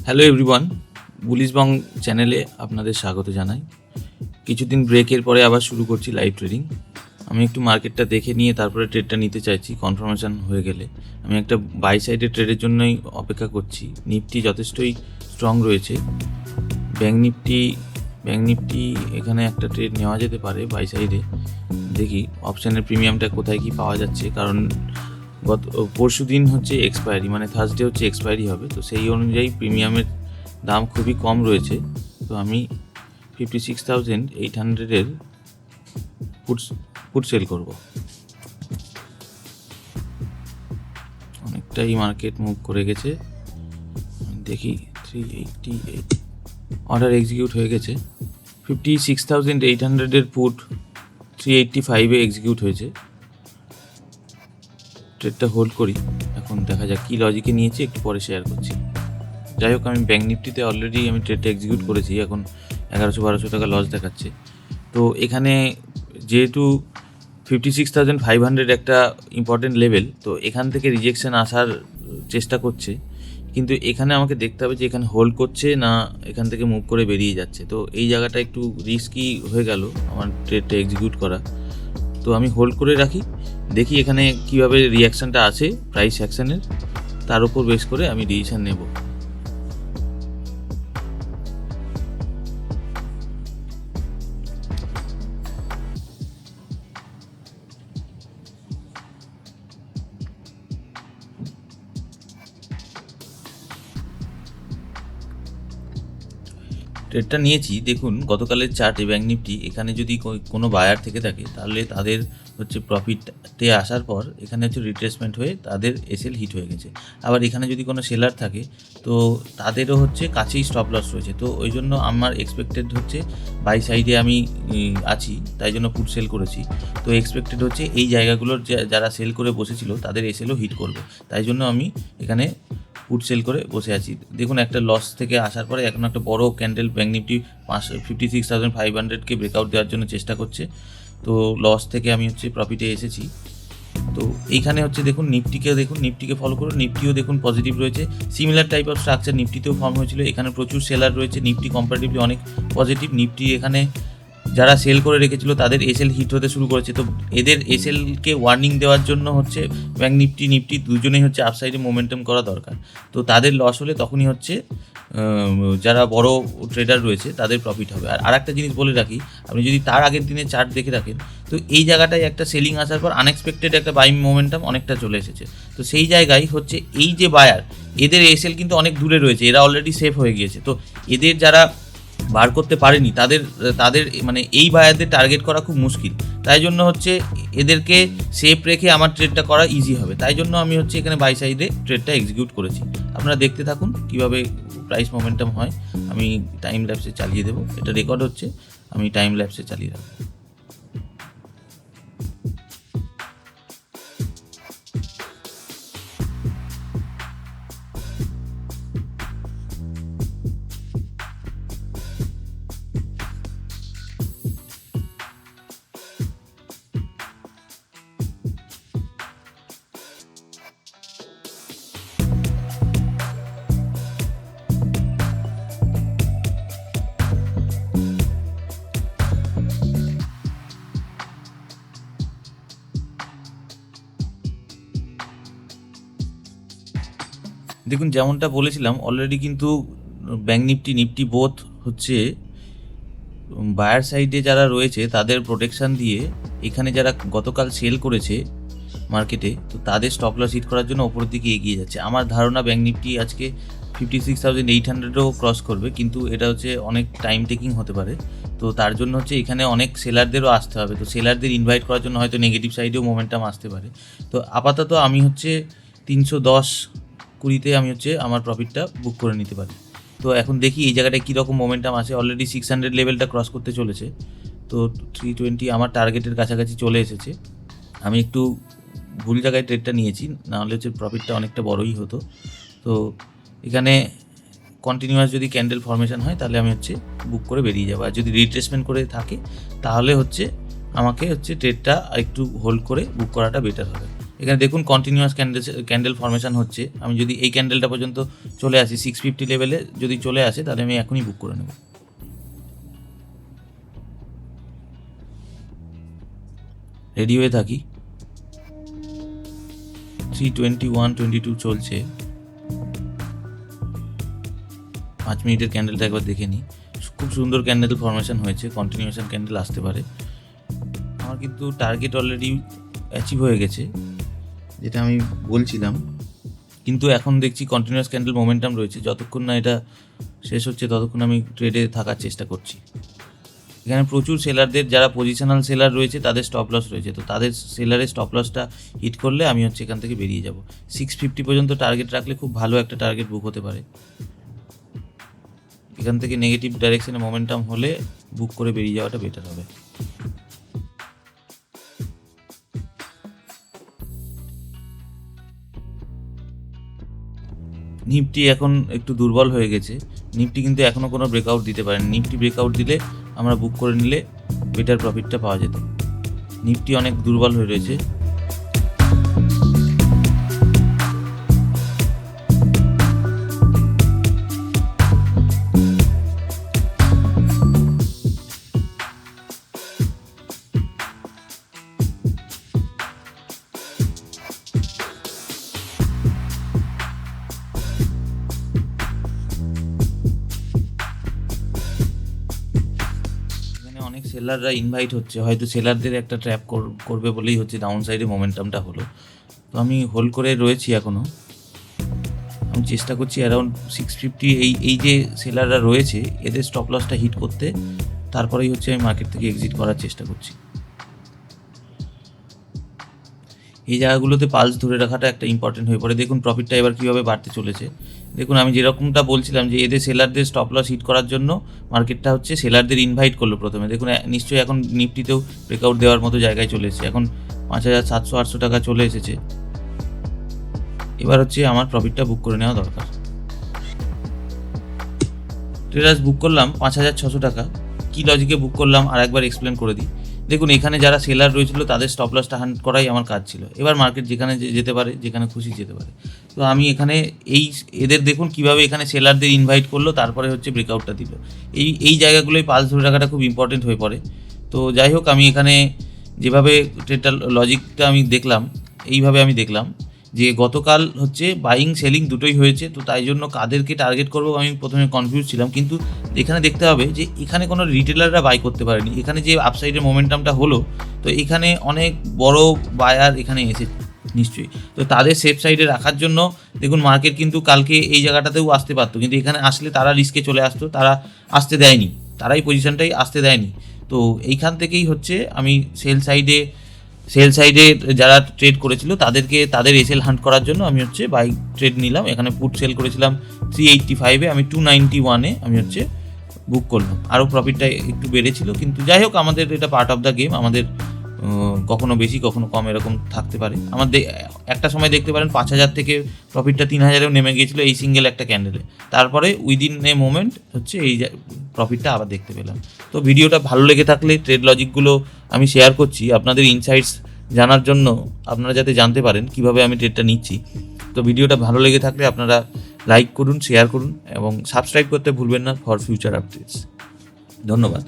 Hello everyone, bullish বং চ্যানেলে আপনাদের স্বাগত জানাই। কিছুদিন ব্রেকের পরে আবার শুরু করছি লাইভ ট্রেডিং। আমি একটু মার্কেটটা দেখে নিয়ে তারপরে ট্রেডটা নিতে চাইছি। কনফার্মেশন হয়ে গেলে আমি একটা বাই সাইডের ট্রেডের জন্যই অপেক্ষা করছি। নিফটি যথেষ্টই স্ট্রং রয়েছে। ব্যাঙ্ক নিফটি এখানে একটা ট্রেড নেওয়া যেতে পারে বাই সাইডে। দেখি অপশানের প্রিমিয়ামটা কোথায় কি পাওয়া যাচ্ছে, কারণ পরশু দিন হচ্ছে এক্সপায়ারি, মানে থার্সডে হচ্ছে এক্সপায়ারি হবে। তো সেই অনুযায়ী প্রিমিয়ামের দাম খুবই কম রয়েছে। তো আমি 56,800-এর পুট সেল করব। অনেকটাই মার্কেট মুভ করে গেছে, দেখি 388 অর্ডার এক্সিকিউট হয়ে গেছে। 56,800-এর পুট 385-এ এক্সিকিউট হয়েছে। ট্রেডটা হোল্ড করি, এখন দেখা যাক কী লজিকে নিয়েছি, একটু পরে শেয়ার করছি। যাই হোক, আমি ব্যাঙ্ক নিফটিতে অলরেডি আমি ট্রেডটা এক্সিকিউট করেছি। এখন 1100-1200 টাকা লস দেখাচ্ছে। তো এখানে যেহেতু 56,500 একটা ইম্পর্টেন্ট লেভেল, তো এখান থেকে রিজেকশন আসার চেষ্টা করছে, কিন্তু এখানে আমাকে দেখতে হবে যে এখানে হোল্ড করছে না এখান থেকে মুভ করে বেরিয়ে যাচ্ছে। তো এই জায়গাটা একটু রিস্কি হয়ে গেল আমার ট্রেডটা এক্সিকিউট করা। তো আমি হোল্ড করে রাখি, দেখি এখানে কিভাবে রিয়াকশানটা আছে প্রাইস অ্যাকশানের, তার উপর বেস করে আমি ডিসিশন নেব। ট্রেডটা নিয়েছি, দেখুন গতকালের চার্টে ব্যাঙ্ক নিফটি এখানে যদি কোনো বায়ার থেকে থাকে তাহলে তাদের হচ্ছে প্রফিটে আসার পর এখানে হচ্ছে রিট্রেসমেন্ট হয়ে তাদের এসএল হিট হয়ে গেছে। আবার এখানে যদি কোনো সেলার থাকে তো তাদেরও হচ্ছে কাছেই স্টপ লস রয়েছে। তো ওই জন্য আমার এক্সপেক্টেড হচ্ছে বাই সাইডে আমি আছি, তাই জন্য পুট সেল করেছি। তো এক্সপেক্টেড হচ্ছে এই জায়গাগুলোর যারা সেল করে বসেছিল তাদের এসএলও হিট করবে, তাই জন্য আমি এখানে পুট সেল করে বসে আছি। দেখুন একটা লস থেকে আসার পরে এখন একটা বড় ক্যান্ডেল ব্যাঙ্ক নিফটি 56,500-কে ব্রেকআউট দেওয়ার জন্য চেষ্টা করছে। তো লস থেকে আমি হচ্ছে প্রফিটে এসেছি। তো এইখানে হচ্ছে দেখুন নিফটিকে ফলো করুন, নিফটিও দেখুন পজিটিভ রয়েছে। সিমিলার টাইপ অফ স্ট্রাকচার নিফটিতেও ফর্ম হয়েছিল। এখানে প্রচুর সেলার রয়েছে, নিফটি কম্পারেটিভলি অনেক পজিটিভ। নিফটি এখানে যারা সেল করে রেখেছিল তাদের এসএল হিট হতে শুরু করেছে। তো এদের এসএলকে ওয়ার্নিং দেওয়ার জন্য হচ্ছে ব্যাঙ্ক নিফটি দুজনেই হচ্ছে আপসাইডে মোমেন্টাম করা দরকার। তো তাদের লস হলে তখনই হচ্ছে যারা বড় ট্রেডার রয়েছে তাদের প্রফিট হবে। আর একটা জিনিস বলে রাখি, আপনি যদি তার আগের দিনে চার্ট দেখে রাখেন তো এই জায়গাটায় একটা সেলিং আসার পর আনএক্সপেক্টেড একটা বাইং মোমেন্টাম অনেকটা চলে এসেছে। তো সেই জায়গায় হচ্ছে এই যে বায়ার, এদের এসএল কিন্তু অনেক দূরে রয়েছে, এরা অলরেডি সেফ হয়ে গিয়েছে। তো এদের যারা বার করতে পারেনি তাদের মানে এই বায়ারদের টার্গেট করা খুব মুশকিল। তাই জন্য হচ্ছে এদেরকে সেফ রেখে আমার ট্রেডটা করা ইজি হবে। তাই জন্য আমি হচ্ছে এখানে বাই সাইডে ট্রেডটা এক্সিকিউট করেছি। আপনারা দেখতে থাকুন কিভাবে প্রাইস মোমেন্টাম হয়। আমি টাইম ল্যাপসে চালিয়ে দেবো, এটা রেকর্ড হচ্ছে, আমি টাইম ল্যাপসে চালিয়ে রাখবো। দেখুন যেমনটা বলেছিলাম অলরেডি কিন্তু ব্যাঙ্ক নিফটি বোথ হচ্ছে বায়ার সাইডে যারা রয়েছে তাদের প্রোটেকশান দিয়ে এখানে যারা গতকাল সেল করেছে মার্কেটে, তো তাদের স্টপ লস হিট করার জন্য ওপরের দিকে এগিয়ে যাচ্ছে। আমার ধারণা ব্যাঙ্ক নিফটি আজকে 56,800-ও ক্রস করবে, কিন্তু এটা হচ্ছে অনেক টাইম টেকিং হতে পারে। তো তার জন্য হচ্ছে এখানে অনেক সেলারদেরও আসতে হবে। তো সেলারদের ইনভাইট করার জন্য হয়তো নেগেটিভ সাইডেও মোমেন্টাম আসতে পারে। তো আপাতত আমি হচ্ছে 310-20 আমি হচ্ছে আমার প্রফিটটা বুক করে নিতে পারি। তো এখন দেখি এই জায়গাটায় কীরকম মোমেন্টাম আছে। অলরেডি 600 লেভেলটা ক্রস করতে চলেছে। তো 320 আমার টার্গেটের কাছাকাছি চলে এসেছে। আমি একটু ভুল জায়গায় ট্রেডটা নিয়েছি, নাহলে হচ্ছে প্রফিটটা অনেকটা বড়ই হতো। তো এখানে কন্টিনিউয়াস যদি ক্যান্ডেল ফর্মেশন হয় তাহলে আমি হচ্ছে বুক করে বেরিয়ে যাবো। আর যদি রিট্রেসমেন্ট করে থাকে তাহলে হচ্ছে আমাকে হচ্ছে ট্রেডটা একটু হোল্ড করে বুক করাটা বেটার হবে। এখানে দেখুন কন্টিনিউয়াস ক্যান্ডেল ফরমেশন হচ্ছে। আমি যদি এই ক্যান্ডেলটা পর্যন্ত চলে আসি 650 লেভেলে যদি চলে আসে তাহলে আমি এখনই বুক করে নেব। রেডি হয়ে থাকি। 321.22 চলছে। 5 মিনিটের ক্যান্ডেলটা একবার দেখে নিই। খুব সুন্দর ক্যান্ডেল ফরমেশন হয়েছে, কন্টিনিউশন ক্যান্ডেল আসতে পারে। আমার কিন্তু টার্গেট অলরেডি অ্যাচিভ হয়ে গেছে, যেটা আমি বলছিলাম, কিন্তু এখন দেখছি কন্টিনিউয়াস ক্যান্ডেল মোমেন্টাম রয়েছে। যতক্ষণ না এটা শেষ হচ্ছে ততক্ষণ আমি ট্রেডে থাকার চেষ্টা করছি। এখানে প্রচুর সেলারদের, যারা পজিশনাল সেলার রয়েছে তাদের স্টপ লস রয়েছে, তো তাদের সেলারের স্টপ লসটা হিট করলে আমি এখান থেকে বেরিয়ে যাব। 650 পর্যন্ত টার্গেট রাখলে খুব ভালো একটা টার্গেট বুক হতে পারে। এখান থেকে নেগেটিভ ডাইরেকশনে মোমেন্টাম হলে বুক করে বেরিয়ে যাওয়াটা বেটার হবে। নিফটি এখন একটু দুর্বল হয়ে গেছে। নিফটি কিন্তু এখনও কোনো ব্রেকআউট দিতে পারেনি। নিফটি ব্রেকআউট দিলে আমরা বুক করে নিলে বেটার প্রফিটটা পাওয়া যেত। নিফটি অনেক দুর্বল হয়ে রয়েছে। অনেক সেলাররা ইনভাইট হচ্ছে, হয়তো সেলারদের একটা ট্র্যাপ করবে বলেই ডাউন সাইডে মোমেন্টামটা হলো। তো আমি হোল্ড করে রয়েছি এখনও। আমি চেষ্টা করছি অ্যারাউন্ড 650 এই যে সেলাররা রয়েছে এদের স্টপ লসটা হিট করতে, তারপরেই আমি মার্কেট থেকে এক্সিট করার চেষ্টা করছি। এই জায়গাগুলোতে পালস ধরে রাখাটা একটা ইম্পর্টেন্ট হয়ে পড়ে। দেখুন প্রফিটটা এবার কীভাবে বাড়তে চলেছে। দেখুন আমি যেরকমটা বলছিলাম যে এদের সেলারদের স্টপ লস হিট করার জন্য মার্কেটটা সেলারদের ইনভাইট করলো প্রথমে। দেখুন নিশ্চয়ই এখন নিফটিতেও ব্রেকআউট দেওয়ার মতো জায়গায় চলে এসেছে। এখন 5700-800 টাকা চলে এসেছে। এবার আমার প্রফিটটা বুক করে নেওয়া দরকার। ট্রেডার্স বুক করলাম 5600 টাকা। কী লজিকে বুক করলাম আর একবার এক্সপ্লেন করে দিই। দেখুন এখানে যারা সেলার রয়েছিল তাদের স্টপ লসটা হান্ট করাই আমার কাজ ছিল। এবার মার্কেট যেখানে যেতে পারে, যেখানে খুশি যেতে পারে। তো আমি এখানে এদের দেখুন কীভাবে এখানে সেলারদের ইনভাইট করলো, তারপরে ব্রেকআউটটা দিল। এই জায়গাগুলোই পালস ধরে রাখাটা খুব ইম্পর্টেন্ট হয়ে পড়ে। তো যাই হোক, আমি এখানে যেভাবে ট্রেডটা লজিকটা আমি দেখলাম, এইভাবে আমি দেখলাম যে গতকাল বাইং সেলিং দুটোই হয়েছে। তো তাই জন্য কাদেরকে টার্গেট করবো আমি প্রথমে কনফিউজ ছিলাম, কিন্তু এখানে দেখতে হবে যে এখানে কোনো রিটেলাররা বাই করতে পারেনি। এখানে যে আপসাইডের মোমেন্টামটা হলো, তো এখানে অনেক বড় বায়ার এখানে এসে নিশ্চয়ই, তো তাদের সেফ সাইডে রাখার জন্য দেখুন মার্কেট কিন্তু কালকে এই জায়গাটাতেও আসতে পারতো, কিন্তু এখানে আসলে তারা রিস্কে চলে আসতো, তারা আসতে দেয়নি, তারাই পজিশনটাই আসতে দেয়নি। তো এইখান থেকেই আমি সেল সাইডে যারা ট্রেড করেছিল তাদের এসএল হান্ট করার জন্য আমি বাই ট্রেড নিলাম। এখানে পুট সেল করেছিলাম 385-এ, আমি 291-এ আমি বুক করলাম। আরও প্রফিটটা একটু বেড়েছিল, কিন্তু যাই হোক আমাদের এটা পার্ট অফ দ্য গেম। আমাদের কখনো বেশি কখনো কম এরকম থাকতে পারে। আমাদের একটা সময় দেখতে পারেন 5000 থেকে প্রফিটটা 3000-এও নেমে গিয়েছিলো এই সিঙ্গেল একটা ক্যান্ডেলে। তারপরে উইদিন এ মোমেন্ট এই প্রফিটটা আবার দেখতে পেলাম। তো ভিডিওটা ভালো লেগে থাকলে ট্রেড লজিকগুলো আমি শেয়ার করছি আপনাদের ইনসাইটস জানার জন্য, আপনারা যাতে জানতে পারেন কিভাবে আমি ট্রেডটা নিচ্ছি। তো ভিডিওটা ভালো লেগে থাকলে আপনারা লাইক করুন, শেয়ার করুন এবং সাবস্ক্রাইব করতে ভুলবেন না ফর ফিউচার আপডেটস। ধন্যবাদ।